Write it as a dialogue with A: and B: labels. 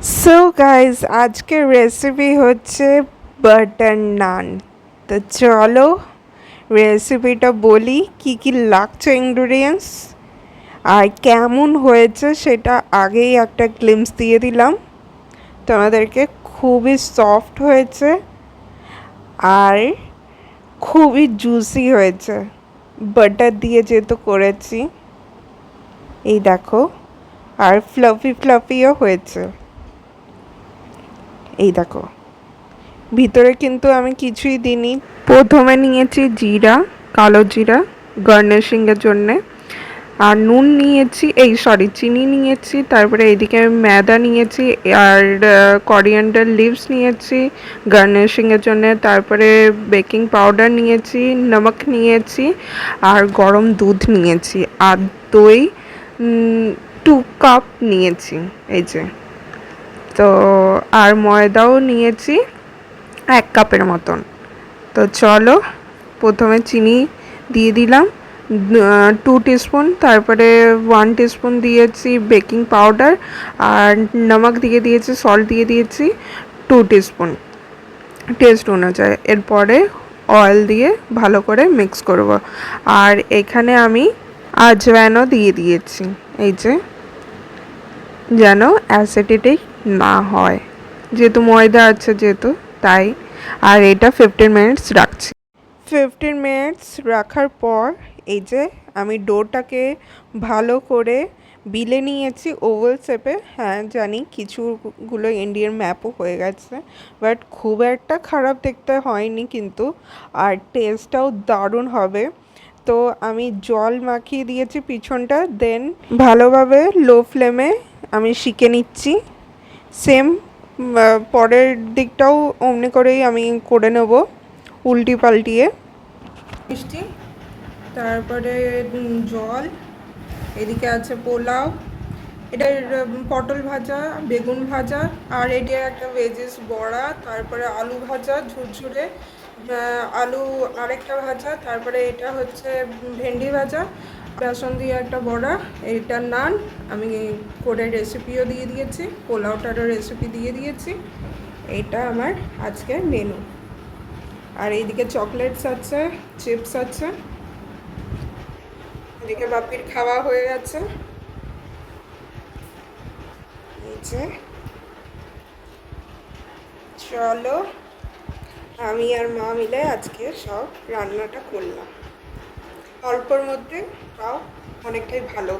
A: So guys আজকের recipe হচ্ছে butter নান। তো চলো রেসিপিটা বলি, কি কি লাগছে ইনগ্রিডিয়েন্টস আর কেমন হয়েছে সেটা আগেই একটা গ্লিমস দিয়ে দিলাম তোমাদেরকে। খুবই সফট হয়েছে আর খুবই জুসি হয়েছে, বাটার দিয়ে যেহেতু করেছি। এই দেখো, আর ফ্লাফি ফ্লাফিও হয়েছে। এই দেখো, ভিতরে কিন্তু আমি কিছুই দিইনি। প্রথমে নিয়েছি জিরা, কালো জিরা গার্নিশিংয়ের জন্যে, আর নুন নিয়েছি, চিনি নিয়েছি। তারপরে এইদিকে আমি ময়দা নিয়েছি আর করিয়েন্ডার লিভস নিয়েছি গার্নিশিংয়ের জন্য। তারপরে বেকিং পাউডার নিয়েছি, নমক নিয়েছি আর গরম দুধ নিয়েছি আর দই 2 কাপ নিয়েছি। এই যে, তো আর ময়দাও নিয়েছি 1 কাপের মতন। তো চলো প্রথমে চিনি দিয়ে দিলাম 2 টিস্পুন, তারপরে 1 টিস্পুন দিয়েছি বেকিং পাউডার আর নমক দিয়ে দিয়েছি, সল্ট দিয়ে দিয়েছি 2 টিস্পুন টেস্ট অনুযায়ী। এরপরে অয়েল দিয়ে ভালো করে মিক্স করব। আর এখানে আমি আজওয়াইনও দিয়ে দিয়েছি, এই যে, যেন অ্যাসিডিটি না হয়, যেহেতু ময়দা আছে যেহেতু, তাই। আর এটা 15 মিনিটস রাখছি। 15 মিনিটস রাখার পর এই যে আমি ডোটাকে ভালো করে বিলে নিয়েছি ওভাল শেপে। হ্যাঁ জানি কিছুগুলো ইন্ডিয়ান ম্যাপও হয়ে গেছে, বাট খুব একটা খারাপ দেখতে হয়নি কিন্তু, আর টেস্টটাও দারুণ হবে। তো আমি জল মাখিয়ে দিয়েছি পিছনটা, দেন ভালোভাবে লো ফ্লেমে আমি শিখে নিচ্ছি। সেম পরের দিকটাও অমনি করেই আমি করে নেব, উল্টি পাল্টিয়ে। মিষ্টি, তারপরে জল, এদিকে আছে পোলাও, এটার পটল ভাজা, বেগুন ভাজা, আর এটা একটা ভেজিস বড়া, তারপরে আলু ভাজা ঝুরঝুরে, আলু আরেকটা ভাজা, তারপরে এটা হচ্ছে ভেন্ডি ভাজা, বেসন দিয়ে একটা বড়া, এটা নান। আমি করে রেসিপিও দিয়ে দিয়েছি, পোলাওটারও রেসিপি দিয়ে দিয়েছি। এইটা আমার আজকের মেনু। আর এইদিকে চকলেটস আছে, চিপস আছে, এদিকে বাপির খাওয়া হয়ে গেছে। নিচে চলো আমি আর মা মিলে আজকে সব রান্নাটা করলাম, অল্পর মধ্যে তাও অনেকটাই ভালো।